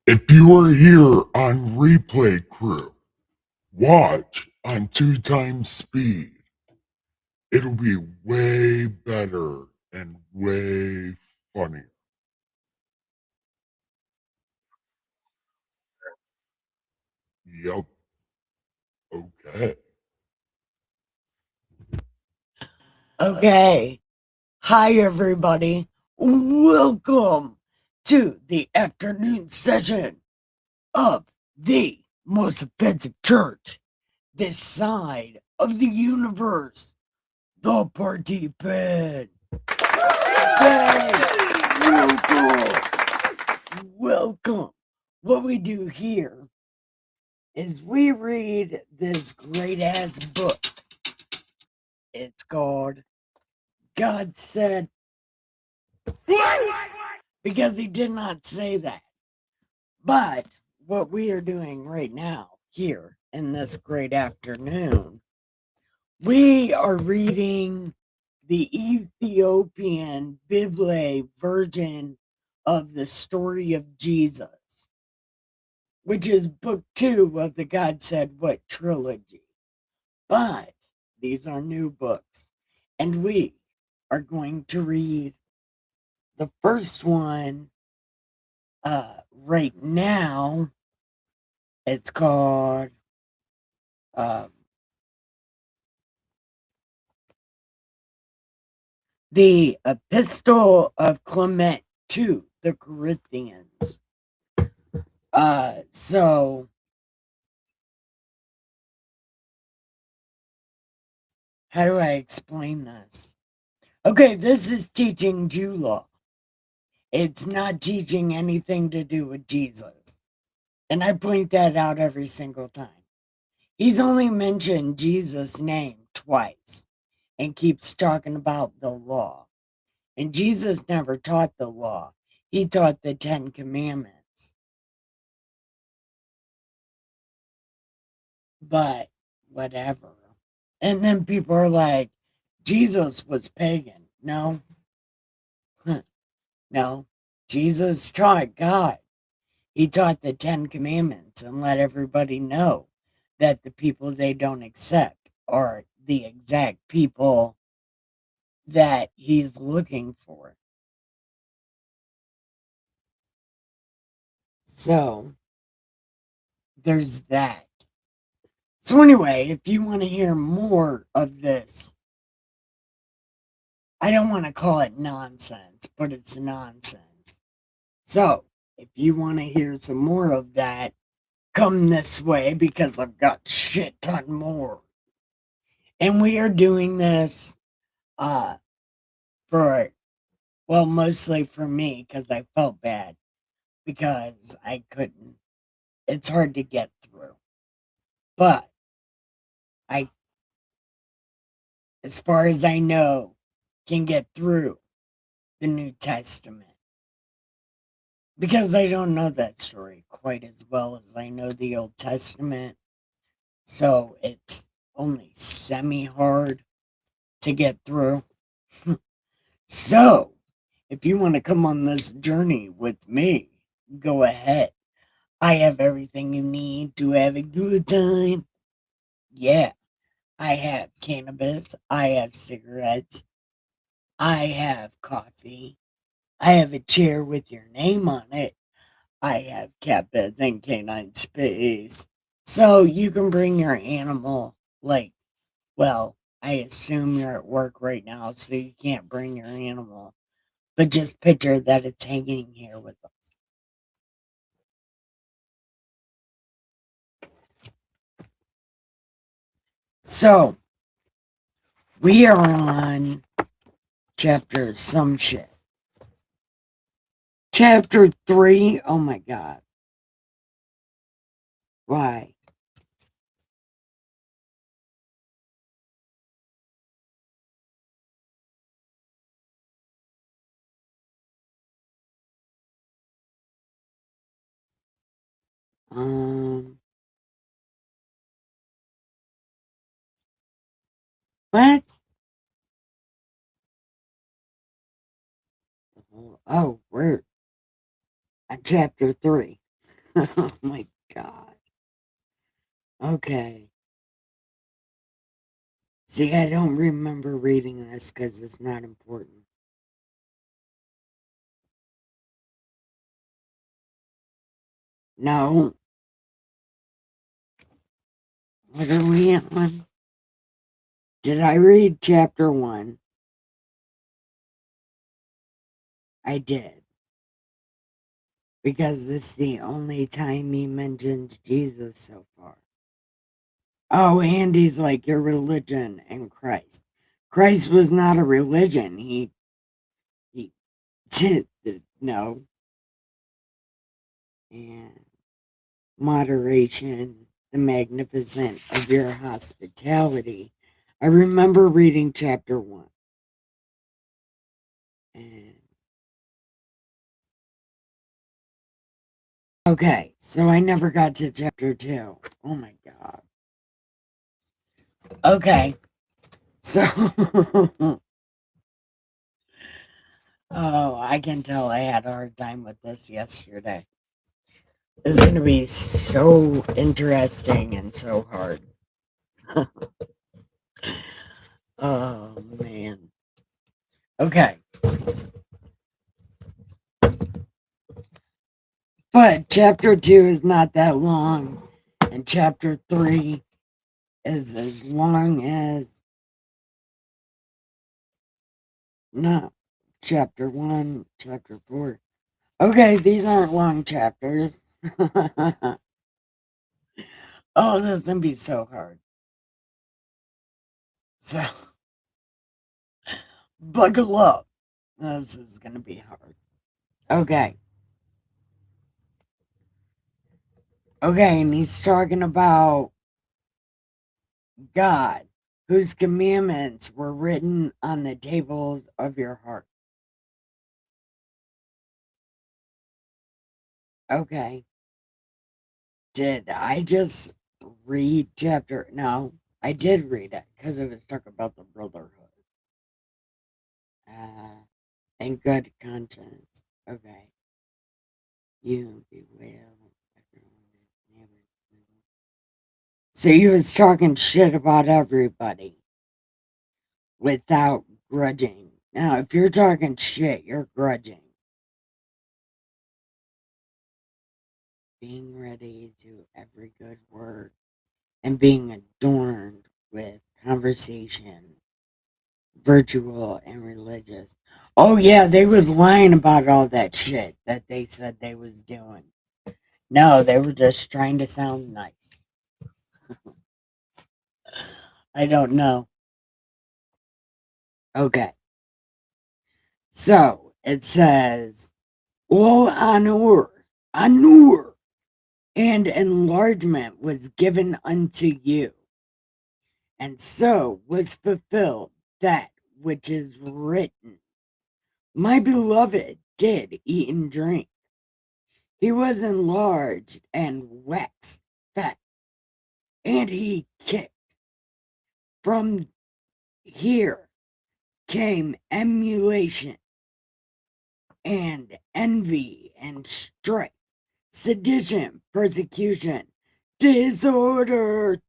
If you are here on replay crew, watch on 2 times speed. It'll be way better and way funnier. Yup. Okay. Okay. Hi, everybody. Welcome to the afternoon session of the most offensive church this side of the universe, the party pen. Yay! Welcome! Welcome. What we do here is we read this great ass book. It's called God Said, because he did not say that. But what we are doing right now, here in this great afternoon, we are reading the Ethiopian Bible version of the story of Jesus, which is book 2 of the God Said What trilogy. But these are new books, and we are going to read the first one right now. It's called um, the epistle of Clement to the Corinthians. So how do I explain this? Okay, this is teaching Jew law. It's not teaching anything to do with Jesus. And I point that out every single time. He's only mentioned Jesus' name twice and keeps talking about the law. And Jesus never taught the law. He taught the 10 Commandments. But whatever. And then people are like, Jesus was pagan. No, no. Jesus taught God. He taught the 10 Commandments and let everybody know that the people they don't accept are the exact people that he's looking for. So there's that. So, anyway, if you want to hear more of this, I don't want to call it nonsense, but it's nonsense. So, if you want to hear some more of that, come this way because I've got shit ton more. And we are doing this uh for, well, mostly for me because I felt bad because I couldn't. It's hard to get through. But I, as far as I know, can get through the New Testament. Because I don't know that story quite as well as I know the Old Testament. So it's only semi hard to get through. So if you want to come on this journey with me, go ahead. I have everything you need to have a good time. Yeah, I have cannabis, I have cigarettes, I have coffee, I have a chair with your name on it. I have cat beds and canine space. So you can bring your animal, like, well, I assume you're at work right now, so you can't bring your animal. But just picture that it's hanging here with us. So we are on chapter some shit. Chapter 3. Oh my god. Why? Um what? Oh, we're at chapter 3. Oh my God. Okay. See, I don't remember reading this because it's not important. No. What are we on? Did I read chapter 1? I did. Because it's the only time he mentions Jesus so far. Oh, and he's like, your religion and Christ. Christ was not a religion. He did, no. And moderation, the magnificent of your hospitality. I remember reading chapter 1. And okay, so I never got to chapter 2. Oh my God. Okay, so oh, I can tell I had a hard time with this yesterday. It's going to be so interesting and so hard. Oh, man. Okay. But chapter 2 is not that long, and chapter 3 is as long as, no, chapter 1, chapter 4. Okay, these aren't long chapters. Oh, this is going to be so hard. So, buckle up. This is going to be hard. Okay. Okay, and he's talking about God, whose commandments were written on the tables of your heart. Okay. Did I just read chapter? No, I did read it because it was talking about the brotherhood. And good conscience. Okay. You bewail. So he was talking shit about everybody without grudging. Now, if you're talking shit, you're grudging. Being ready to every good work and being adorned with conversation, virtual and religious. Oh yeah, they was lying about all that shit that they said they was doing. No, they were just trying to sound nice. I don't know. Okay. So it says, all honor, and enlargement was given unto you, and so was fulfilled that which is written. My beloved did eat and drink. He was enlarged and waxed fat, and he kicked. From here came emulation and envy and strife, sedition, persecution, disorder.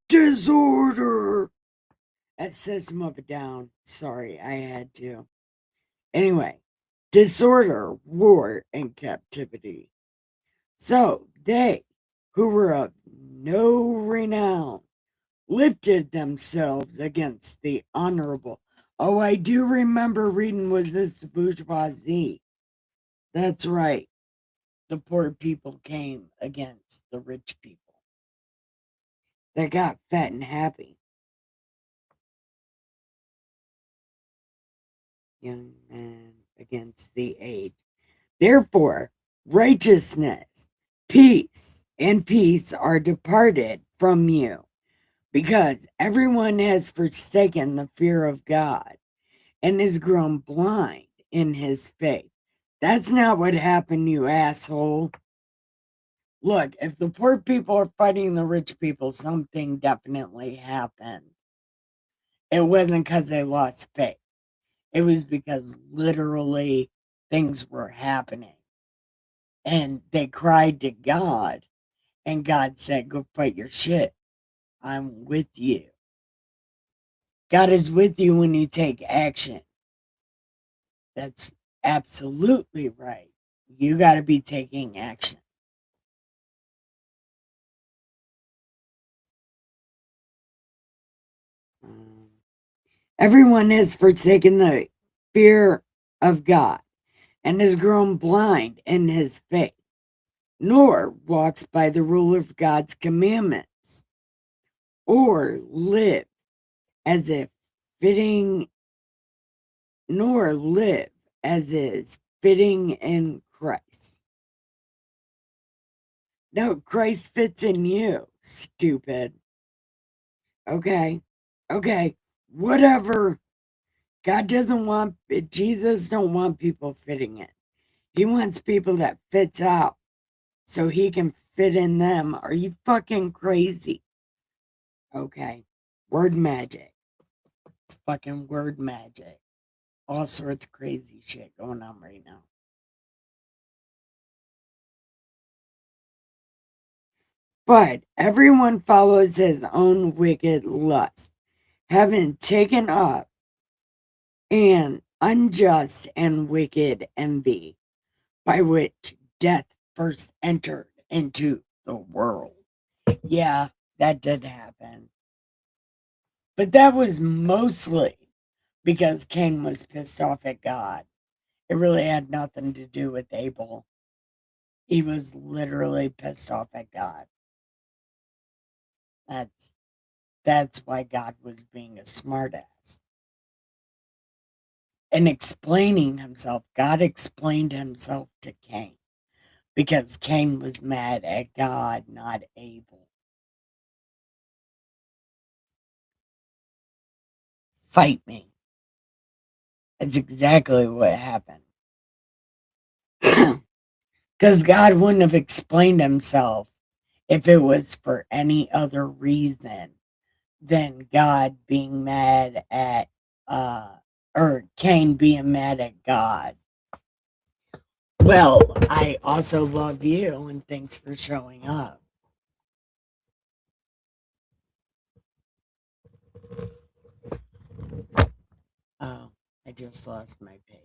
That says some of it down. Sorry, I had to. Anyway, disorder, war, and captivity. So they who were of no renown lifted themselves against the honorable. Oh, I do remember reading, was this the bourgeoisie? That's right. The poor people came against the rich people. They got fat and happy. Young men against the age. Therefore, righteousness, peace are departed from you, because everyone has forsaken the fear of God and is grown blind in his faith. That's not what happened, you asshole. Look, if the poor people are fighting the rich people, something definitely happened. It wasn't because they lost faith. It was because literally things were happening. And they cried to God And God said, go fight your shit. I'm with you. God is with you when you take action. That's absolutely right. You got to be taking action. Everyone has forsaken the fear of God and has grown blind in his faith, nor walks by the rule of God's commandments, or live as if fitting, nor live as is fitting in Christ. No, Christ fits in you, stupid. Okay, okay, whatever. God doesn't want, Jesus don't want people fitting in. He wants people that fits out so he can fit in them. Are you fucking crazy? Okay, word magic. It's fucking word magic. All sorts of crazy shit going on right now. But everyone follows his own wicked lust, having taken up an unjust and wicked envy, by which death first entered into the world. Yeah, that did happen. But that was mostly because Cain was pissed off at God. It really had nothing to do with Abel. He was literally pissed off at God. That's why God was being a smartass. And explaining himself, God explained himself to Cain because Cain was mad at God, not Abel. Fight me. That's exactly what happened. Because God wouldn't have explained himself if it was for any other reason than God being mad at, or Cain being mad at God. Well, I also love you and thanks for showing up. Oh, I just lost my page.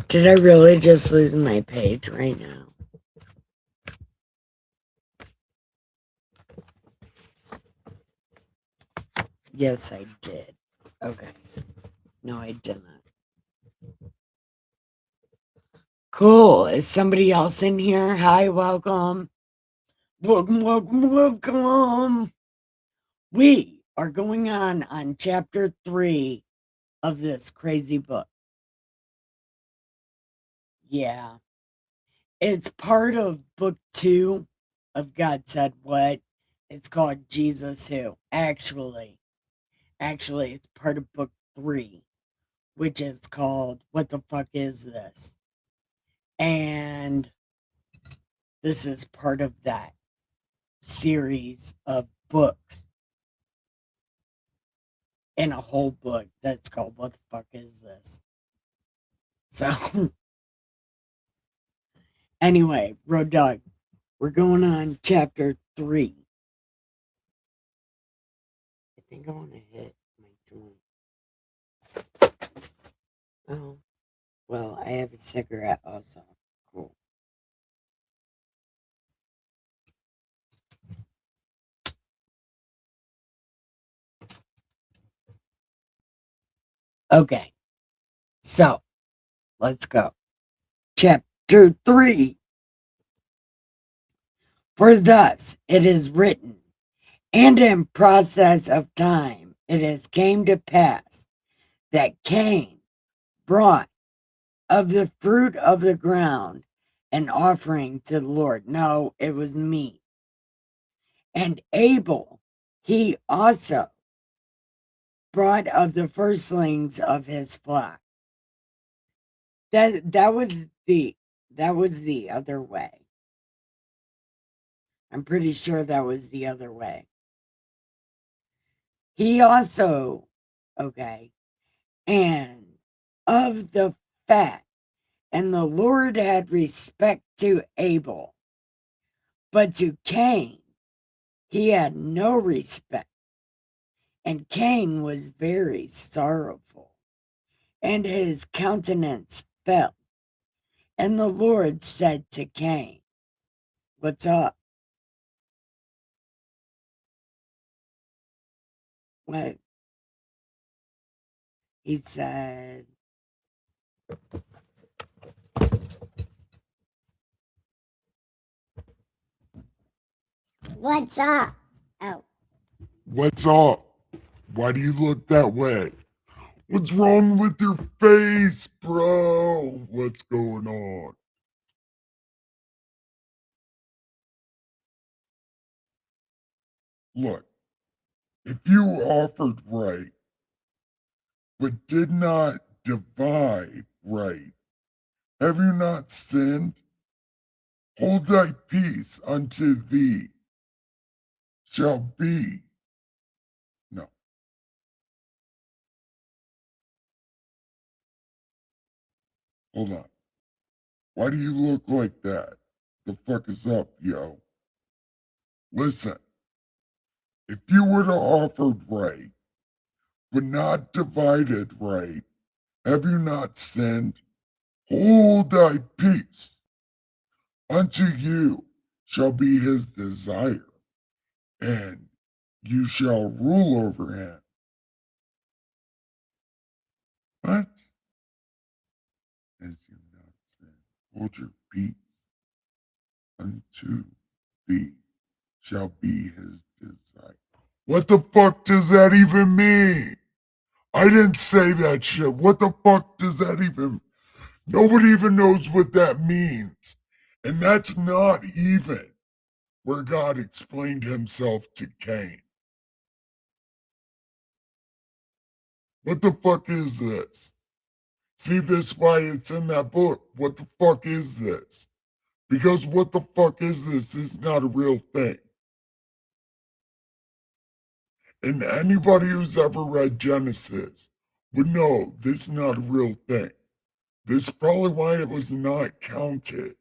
Did I really just lose my page right now? Yes, I did. Okay. No, I didn't. Cool. Is somebody else in here? Hi, welcome. Welcome, welcome, welcome. We are going on chapter 3 of this crazy book. Yeah. It's part of book 2 of God Said What. It's called Jesus Who. Actually, it's part of book 3, which is called What the Fuck Is This? And this is part of that series of books in a whole book that's called What the Fuck Is This? So, anyway, Road Dog, we're going on chapter 3. I think I want to hit my joint. Oh, well, I have a cigarette also. Cool. Okay, so let's go. Chapter 3. For thus it is written, and in process of time it has came to pass that Cain brought of the fruit of the ground an offering to the Lord. No, it was meat. And Abel, he also brought of the firstlings of his flock. That was the other way. I'm pretty sure that was the other way. He also, okay, and of the fat, and the Lord had respect to Abel, but to Cain he had no respect. And Cain was very sorrowful, and his countenance fell. And the Lord said to Cain, "What's up?" What? He said, What's up? Oh, What's up? Why do you look that way? What's wrong with your face, bro? What's going on? Look, if you offered right, but did not divide right, have you not sinned? Hold thy peace unto thee shall be. No, hold on. Why do you look like that? The fuck is up, yo? Listen, if you were to offered right, but not divided right, have you not sinned? Hold thy peace. Unto you shall be his desire, and you shall rule over him. What? As you not sin, hold your peace. Unto thee shall be his desire. What the fuck does that even mean? I didn't say that shit. What the fuck does that even? Nobody even knows what that means. And that's not even where God explained himself to Cain. What the fuck is this? See, this why it's in that book. What the fuck is this? Because what the fuck is this? This is not a real thing. And anybody who's ever read Genesis would know this is not a real thing. This is probably why it was not counted.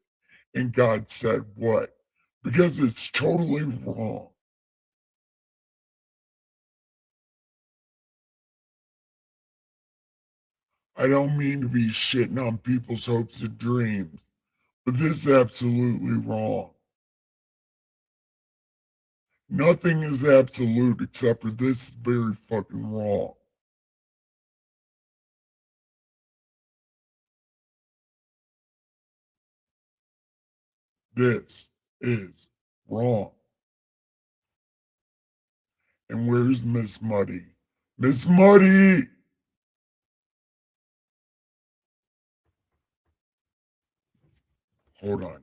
And God said what? Because it's totally wrong. I don't mean to be shitting on people's hopes and dreams, but this is absolutely wrong. Nothing is absolute except for this is very fucking wrong. This is wrong. And where's Miss Muddy? Miss Muddy! Hold on.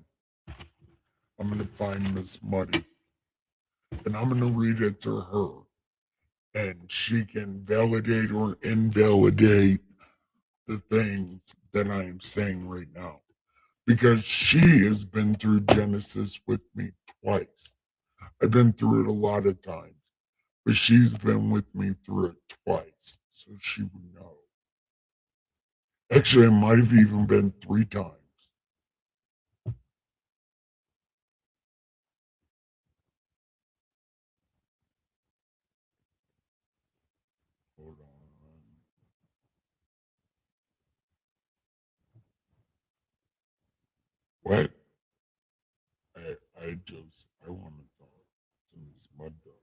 I'm going to find Miss Muddy and I'm going to read it to her. And she can validate or invalidate the things that I am saying right now. Because she has been through Genesis with me twice. I've been through it a lot of times, but she's been with me through it twice. So she would know. Actually, it might have even been 3 times. Hold on. What? I want to talk to Miss Mud Dog.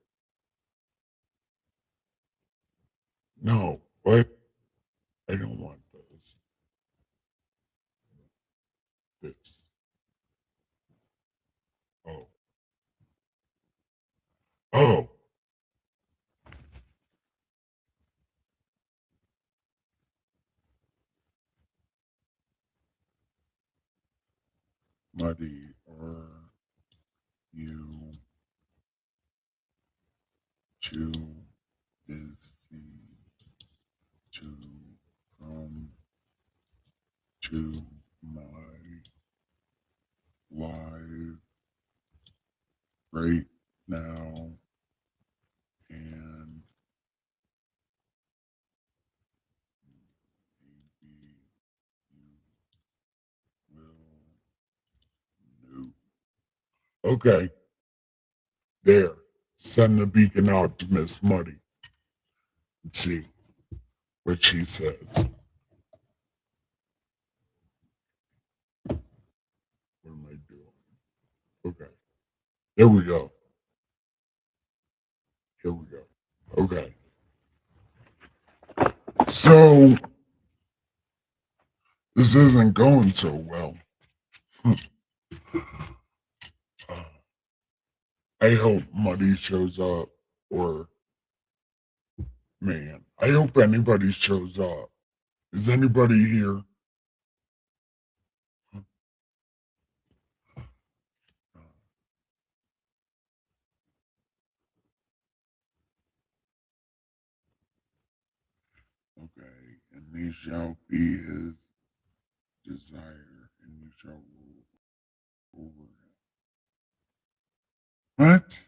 No, what? I don't want this. This. Oh. Oh. Muddy, are you too busy to come to my live right now, and maybe you will know. Okay, there. Send the beacon out to Miss Muddy. Let's see what she says. What am I doing? Okay, there we go. Here we go. Okay. So this isn't going so well. Uh, I hope Muddy shows up, or man, I hope anybody shows up. Is anybody here? Okay, and these shall be his desire, and you shall rule over him. What?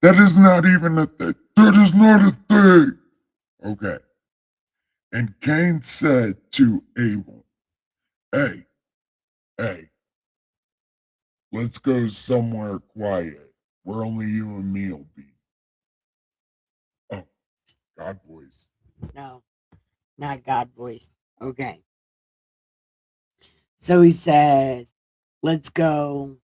That is not even a thing. That is not a thing. Okay. And Cain said to Abel, hey, hey, let's go somewhere quiet where only you and me will be. Oh, God voice. No, not God voice. Okay. So he said, let's go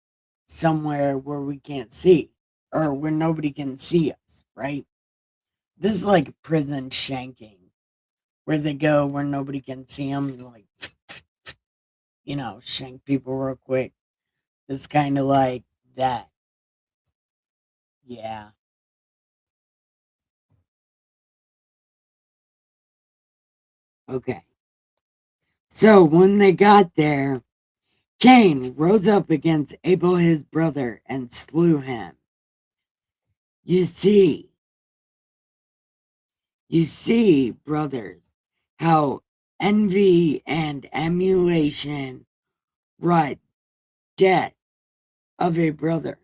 somewhere where we can't see or where nobody can see us, right? This is like prison shanking where they go where nobody can see them, like, shank people real quick. It's kind of like that. Yeah. Okay. So when they got there, Cain rose up against Abel his brother and slew him. You see, brothers, how envy and emulation wrought death of a brother.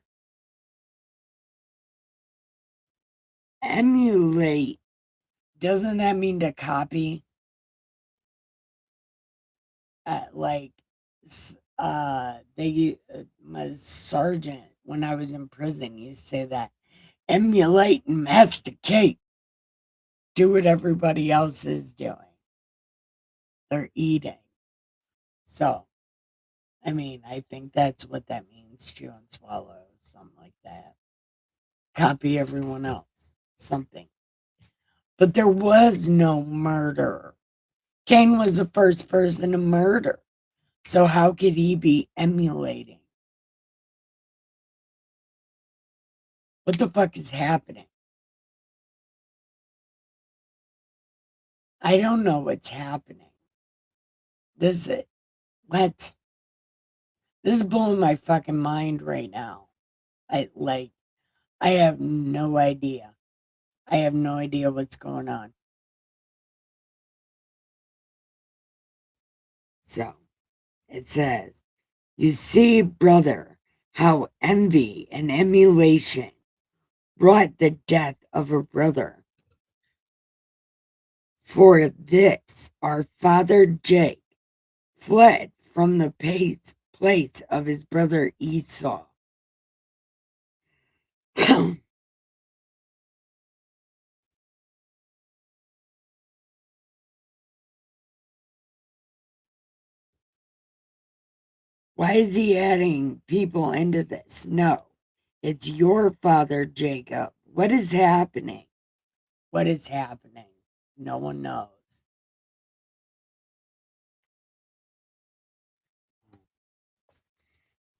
Emulate, doesn't that mean to copy? Like, my sergeant, when I was in prison, used to say that emulate and masticate. Do what everybody else is doing. They're eating. So, I mean, I think that's what that means, chew and swallow, something like that. Copy everyone else, something. But there was no murder. Cain was the first person to murder. So how could he be emulating? What the fuck is happening? I don't know what's happening. This is what? This is blowing my fucking mind right now. I have no idea. I have no idea what's going on. So it says, you see, brother, how envy and emulation brought the death of a brother. For this, our father Jake fled from the place of his brother Esau. Why is he adding people into this? No, it's your father Jacob. What is happening? What is happening? No one knows.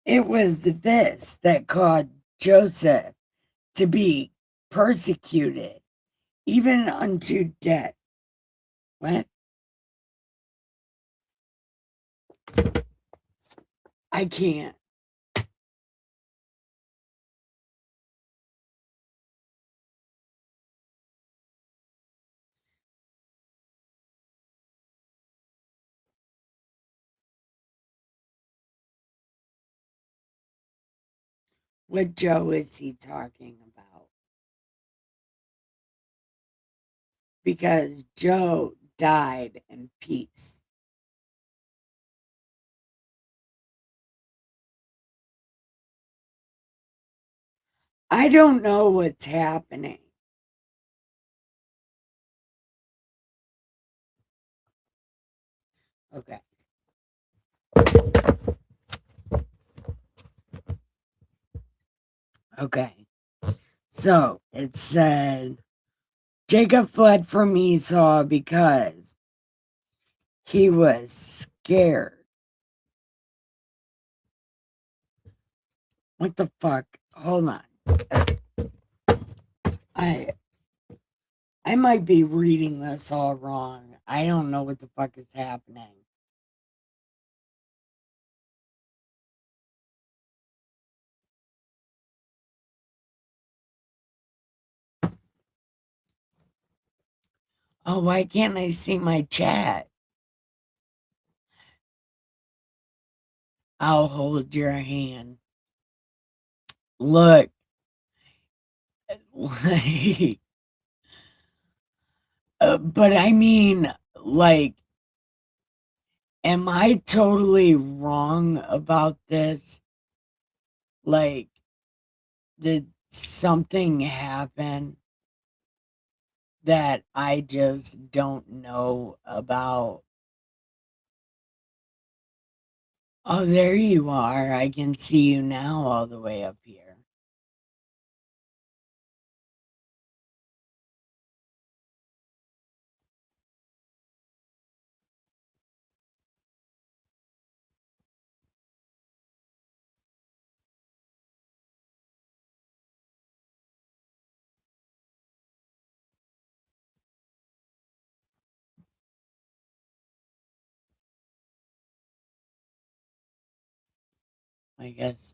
It was this that caused Joseph to be persecuted, even unto death. What? I can't. What Joe is he talking about? Because Joe died in peace. I don't know what's happening. Okay. Okay. So it said Jacob fled from Esau because he was scared. What the fuck? Hold on. I I might be reading this all wrong. I don't know what the fuck is happening. Oh, why can't I see my chat? I'll hold your hand. Look. Like, but I mean, like, am I totally wrong about this? Like, did something happen that I just don't know about? Oh, there you are. I can see you now all the way up here. I guess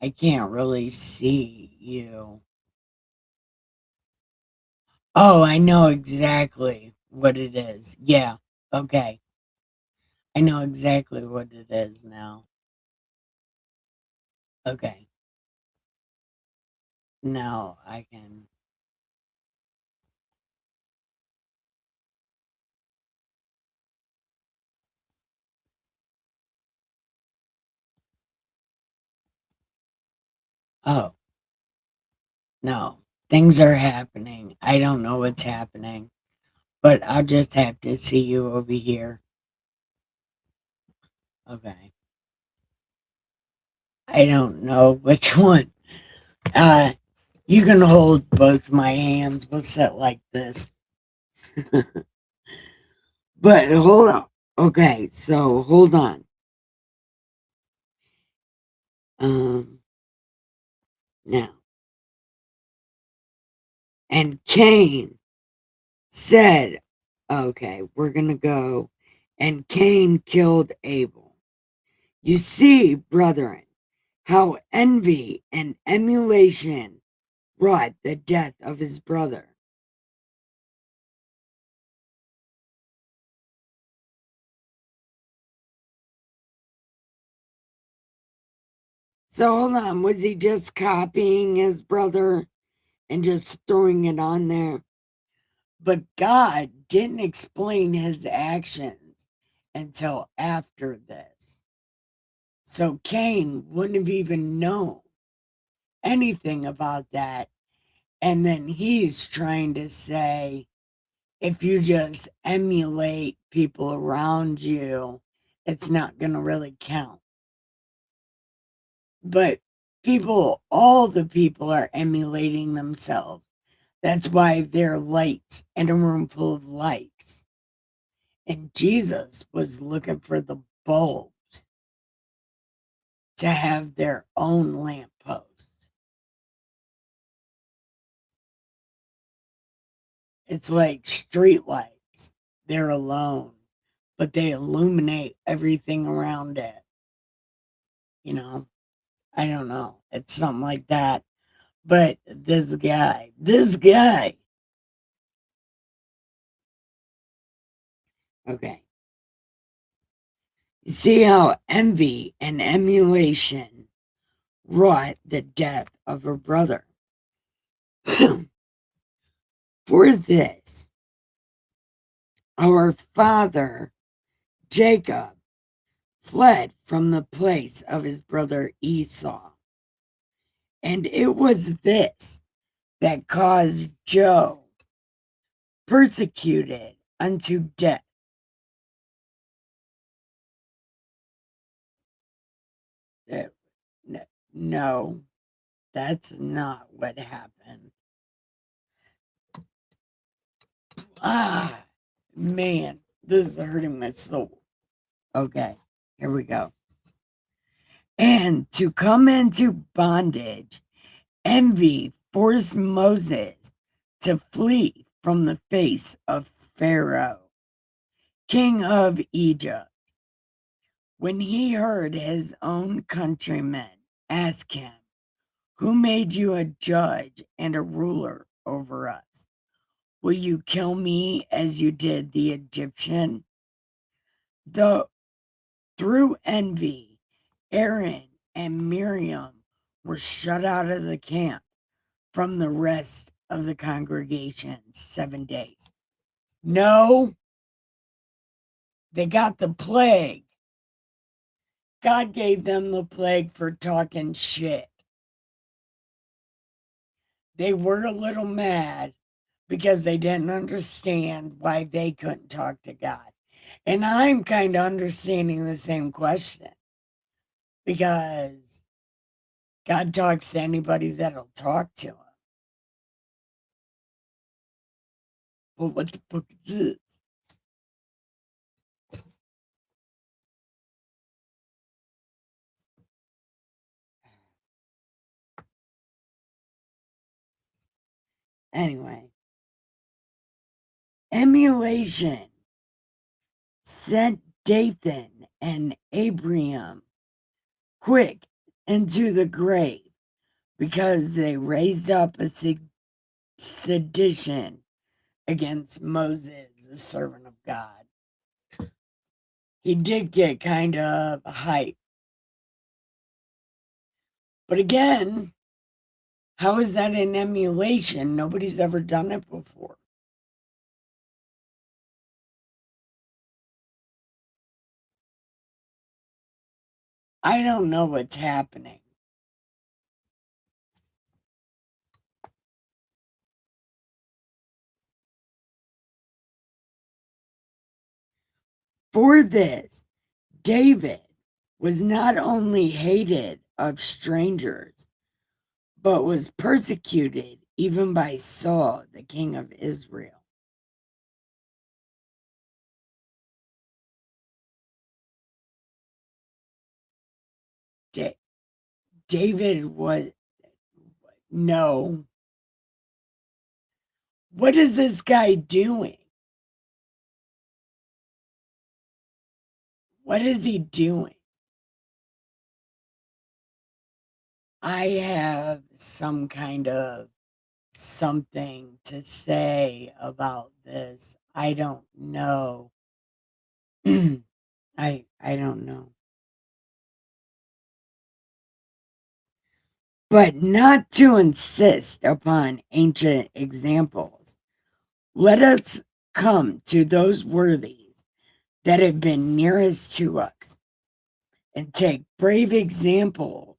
I can't really see you. Oh, I know exactly what it is. Yeah. Okay. I know exactly what it is now. Okay. Now I can. Oh, no. Things are happening. I don't know what's happening, but I'll just have to see you over here. Okay. I don't know which one. Uh, you can hold both my hands. We'll sit like this. But hold on. Okay, so hold on. Um, Now. And Cain said, okay, we're going to go. And Cain killed Abel. You see, brethren, how envy and emulation brought the death of his brother. So hold on, was he just copying his brother and just throwing it on there? But God didn't explain his actions until after this. So Cain wouldn't have even known anything about that. And then he's trying to say, if you just emulate people around you, it's not going to really count. But all the people are emulating themselves. That's why they're lights in a room full of lights. And Jesus was looking for the bulbs to have their own lamppost. It's like street lights. They're alone, but they illuminate everything around it. You know, I don't know. It's something like that. But this guy, okay. You see how envy and emulation wrought the death of her brother. For this, our father Jacob fled from the place of his brother Esau. And it was this that caused Joe persecuted unto death. No, that's not what happened. Ah, man, this is hurting my soul. Okay, here we go. And to come into bondage, envy forced Moses to flee from the face of Pharaoh, king of Egypt. When he heard his own countrymen ask him, "Who made you a judge and a ruler over us? Will you kill me as you did the Egyptian?" Though through envy, Aaron and Miriam were shut out of the camp from the rest of the congregation 7 days. No, they got the plague. God gave them the plague for talking shit. They were a little mad because they didn't understand why they couldn't talk to God. And I'm kind of understanding the same question because God talks to anybody that'll talk to him. Well, what the fuck is this? Anyway, emulation sent Dathan and Abiram quick into the grave because they raised up a sedition against Moses, the servant of God. He did get kind of hype. But again, how is that an emulation? Nobody's ever done it before. I don't know what's happening. For this, David was not only hated of strangers, but was persecuted even by Saul, the king of Israel. David was, no. What is this guy doing? What is he doing? I have some kind of something to say about this. I don't know. I don't know. But not to insist upon ancient examples, let us come to those worthies that have been nearest to us and take brave examples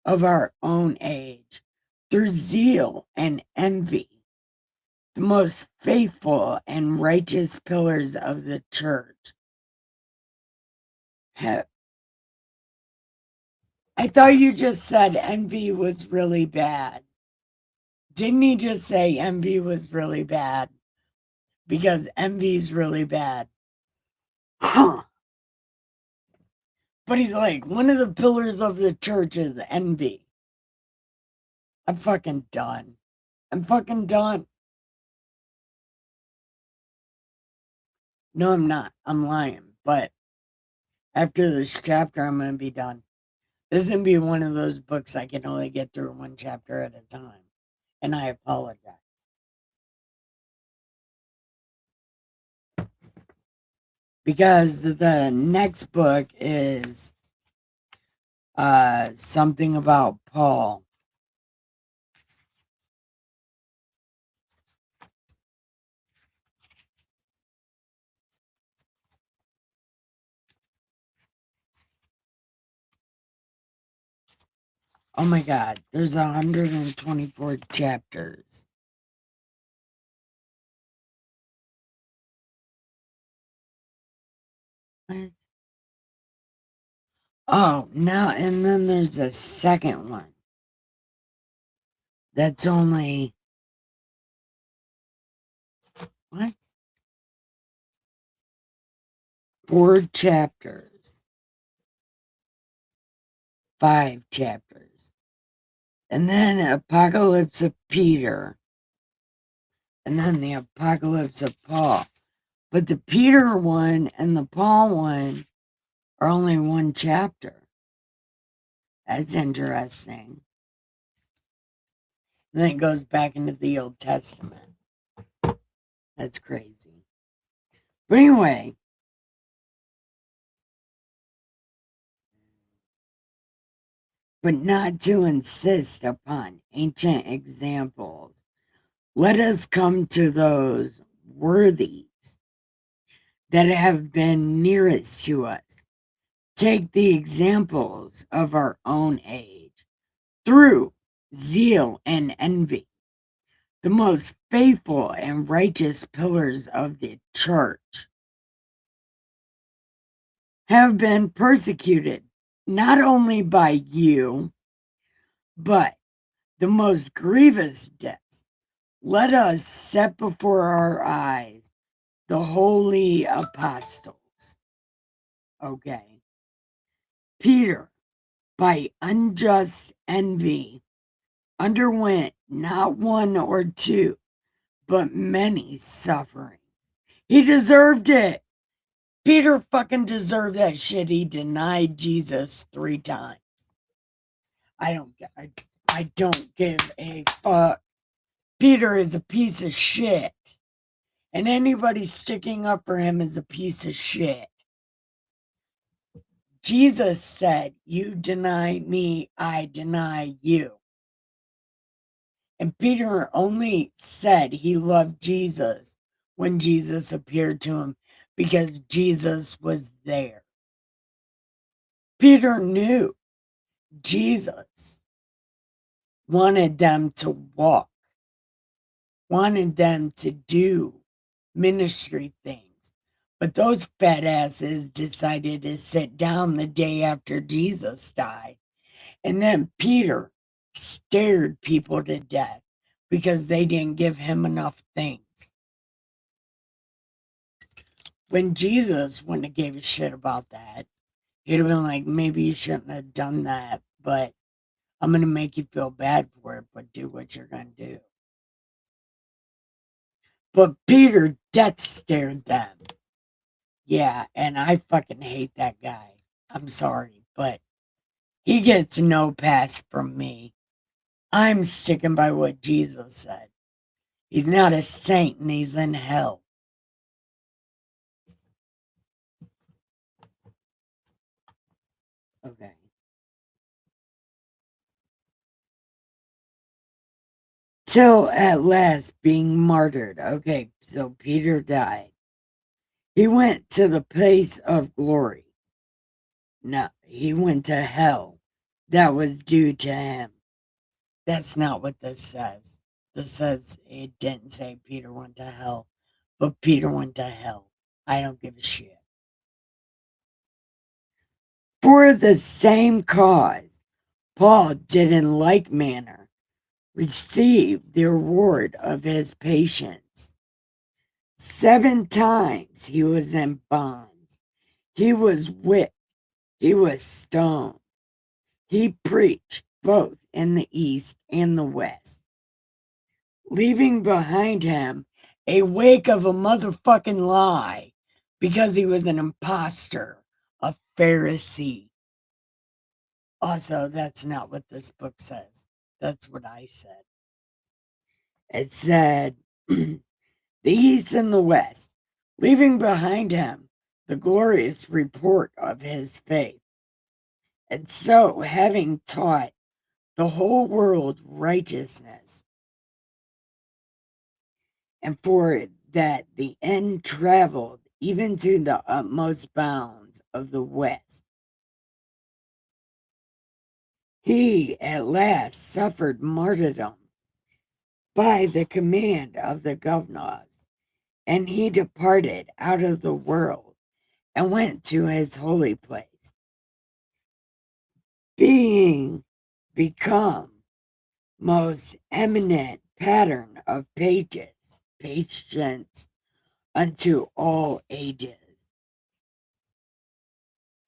of our own age through zeal and envy, the most faithful and righteous pillars of the church. I thought you just said envy was really bad. Didn't he just say envy was really bad? Because envy's really bad. Huh. But he's like, one of the pillars of the church is envy. I'm fucking done. I'm fucking done. No, I'm not. I'm lying. But after this chapter, I'm going to be done. This is going to be one of those books I can only get through one chapter at a time. And I apologize. Because the next book is Something about Paul. Oh my God, there's 124 chapters. What? Oh, now, and then there's a second one. That's only, what? 4 chapters. 5 chapters. And then Apocalypse of Peter. And then the Apocalypse of Paul. But the Peter one and the Paul one are only 1 chapter. That's interesting. And then it goes back into the Old Testament. That's crazy. But anyway, but not to insist upon ancient examples, let us come to those worthies that have been nearest to us. Take the examples of our own age through zeal and envy. The most faithful and righteous pillars of the church have been persecuted not only by you, but the most grievous deaths. Let us set before our eyes the holy apostles. Okay. Peter, by unjust envy, underwent not 1 or 2, but many sufferings. He deserved it. Peter fucking deserved that shit. He denied Jesus 3 times. I don't give a fuck. Peter is a piece of shit. And anybody sticking up for him is a piece of shit. Jesus said, "You deny me, I deny you." And Peter only said he loved Jesus when Jesus appeared to him because Jesus was there. Peter knew Jesus wanted them to walk, wanted them to do ministry things. But those fat asses decided to sit down the day after Jesus died. And then Peter stared people to death because they didn't give him enough things. When Jesus wouldn't have gave a shit about that, he'd have been like, maybe you shouldn't have done that, but I'm going to make you feel bad for it, but do what you're going to do. But Peter death stared them. Yeah, and I fucking hate that guy. I'm sorry, but he gets no pass from me. I'm sticking by what Jesus said. He's not a saint and he's in hell. Okay. Till at last being martyred. Okay, so Peter died. He went to the place of glory. No, he went to hell. That was due to him. That's not what this says. This says it didn't say Peter went to hell, but Peter went to hell. I don't give a shit. For the same cause, Paul did in like manner receive the reward of his patience. 7 times he was in bonds. He was whipped. He was stoned. He preached both in the East and the West, leaving behind him a wake of a motherfucking lie because he was an imposter, a Pharisee. Also, that's not what this book says. That's what I said. It said, the East and the West, leaving behind him the glorious report of his faith. And so, having taught the whole world righteousness, and for that the end traveled even to the utmost bounds of the west, he at last suffered martyrdom by the command of the governors, and he departed out of the world and went to his holy place, being become most eminent pattern of patience unto all ages.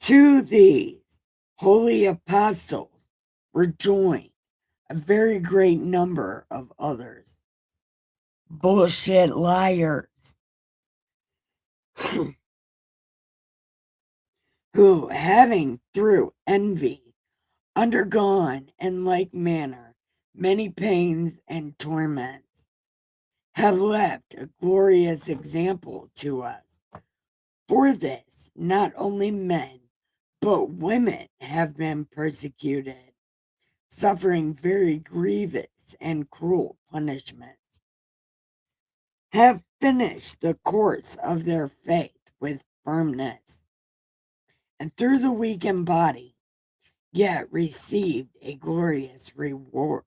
To these holy apostles were joined a very great number of others, bullshit liars, who, having through envy undergone in like manner many pains and torments, have left a glorious example to us. For this, not only men, but women have been persecuted, suffering very grievous and cruel punishments, have finished the course of their faith with firmness, and through the weakened body, yet received a glorious reward.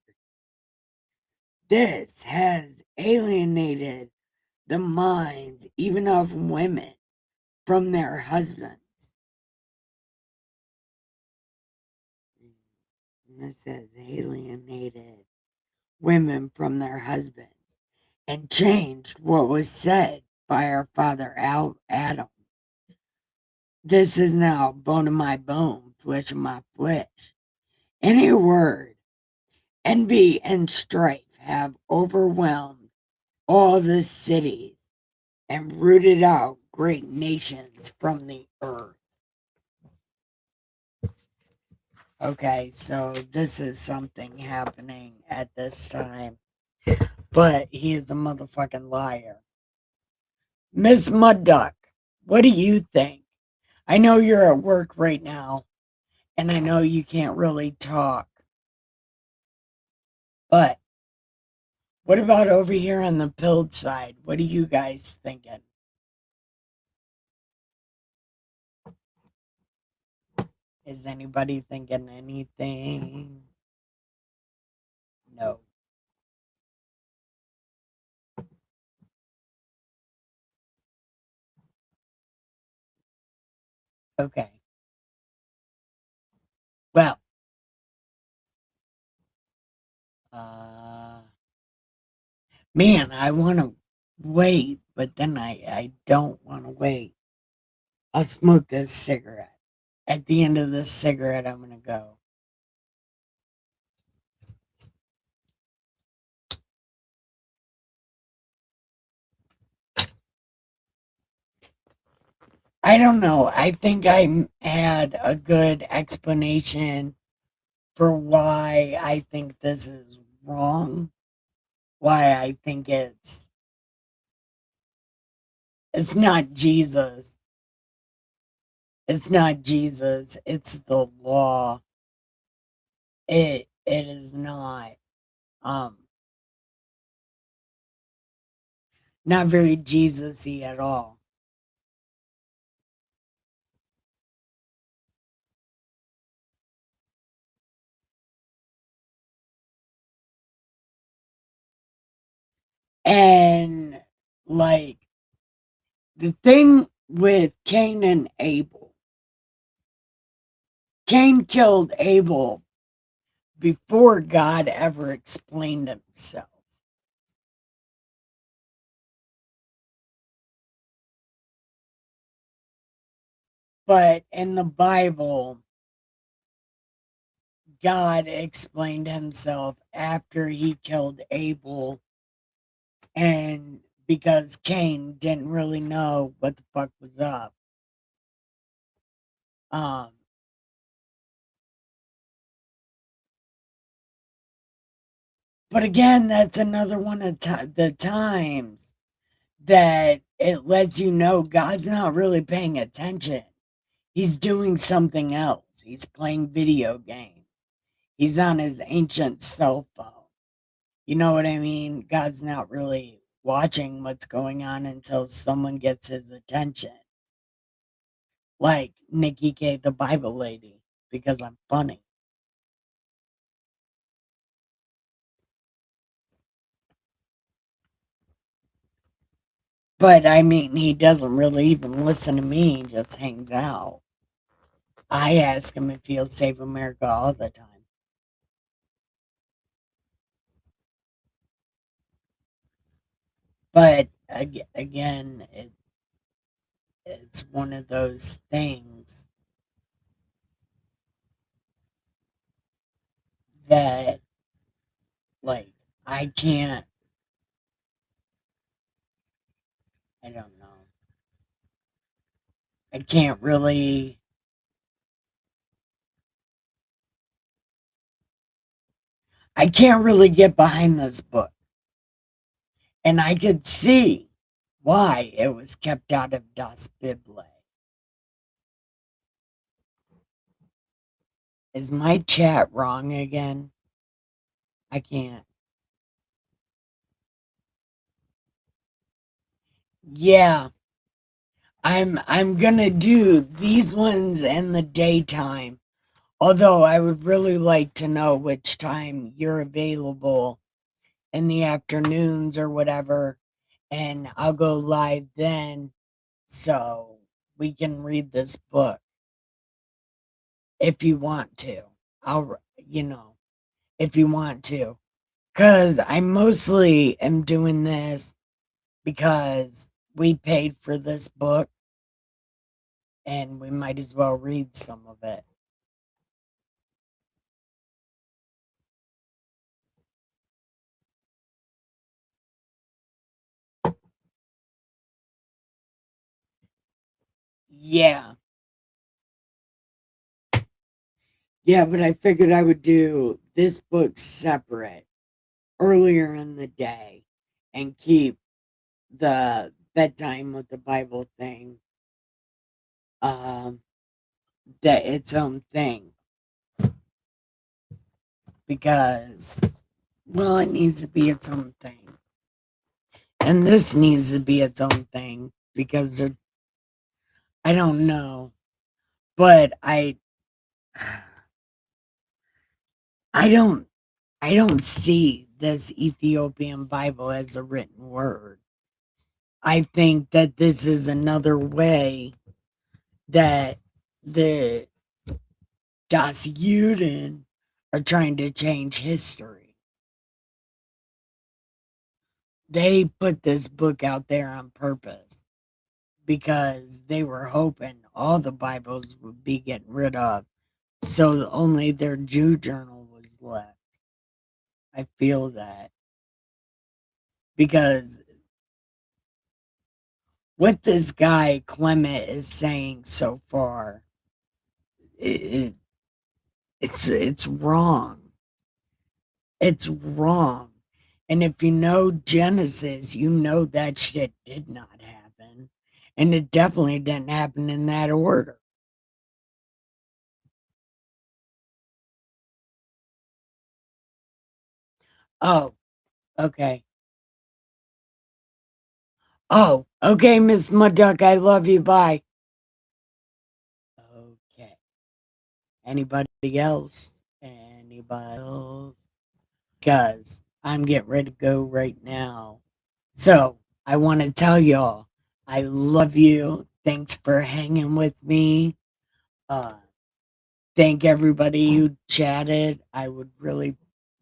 This has alienated the minds even of women from their husbands. And this has alienated women from their husbands and changed what was said by our father Adam. This is now bone of my bone, flesh of my flesh. In a word, envy and strife have overwhelmed all the cities and rooted out great nations from the earth. Okay, so this is something happening at this time, but he is a motherfucking liar. Miss Mudduck, what do you think? I know you're at work right now, and I know you can't really talk, but what about over here on the pilled side? What are you guys thinking? Is anybody thinking anything? No. Okay. Well, man, I want to wait, but then I don't want to wait. I'll smoke this cigarette. At the end of this cigarette, I'm going to go. I don't know. I think I had a good explanation for why I think this is wrong. Why I think it's not Jesus. It's not Jesus. It's the law. It is not not very Jesus-y at all. And like the thing with Cain and Abel, Cain killed Abel before God ever explained himself. But in the Bible, God explained himself after he killed Abel, and because Cain didn't really know what the fuck was up. Um, but again, that's another one of the times that it lets you know God's not really paying attention. He's doing something else. He's playing video games. He's on his ancient cell phone. You know what I mean? God's not really watching what's going on until someone gets his attention. Like Nikki K, the Bible lady, because I'm funny. But I mean, he doesn't really even listen to me, he just hangs out. I ask him if he'll save America all the time. But again, it's one of those things that, like, I can't, I don't know. I can't really, I can't really get behind this book. And I could see why it was kept out of Das Bible. Is my chat wrong again? I can't. Yeah, I'm gonna do these ones in the daytime. Although I would really like to know which time you're available in the afternoons or whatever, and I'll go live then so we can read this book if you want to. I'll, if you want to. Because I mostly am doing this because we paid for this book and we might as well read some of it. Yeah. Yeah, but I figured I would do this book separate earlier in the day and keep the bedtime with the Bible thing um that its own thing because well it needs to be its own thing. And this needs to be its own thing because I don't know, but I don't I don't see this Ethiopian Bible as a written word. I think that this is another way that the Das Juden are trying to change history. They put this book out there on purpose because they were hoping all the Bibles would be getting rid of, so only their Jew journal was left. I feel that because what this guy Clement is saying so far, it, it's wrong. It's wrong. And if you know Genesis, you know that shit did not happen. And it definitely didn't happen in that order. Oh, okay. Oh, okay, Miss Mudduck, I love you. Bye. Okay. Anybody else? Anybody else? Because I'm getting ready to go right now. So I want to tell y'all, I love you. Thanks for hanging with me. Uh, thank everybody who chatted. I would really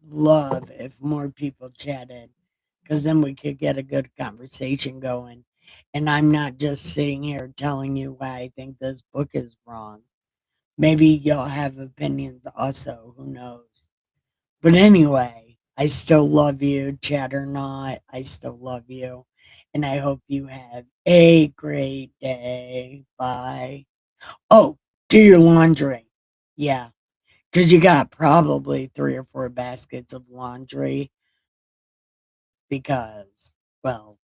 love if more people chatted because then we could get a good conversation going. And I'm not just sitting here telling you why I think this book is wrong. Maybe y'all have opinions also. Who knows? But anyway, I still love you, chat or not. I still love you. And I hope you have a great day. Bye. Oh, do your laundry. Yeah. Because you got probably 3 or 4 baskets of laundry because, well,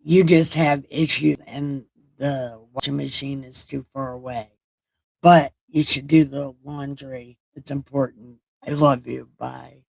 you just have issues and the washing machine is too far away. But You should do the laundry. It's important. I love you. Bye.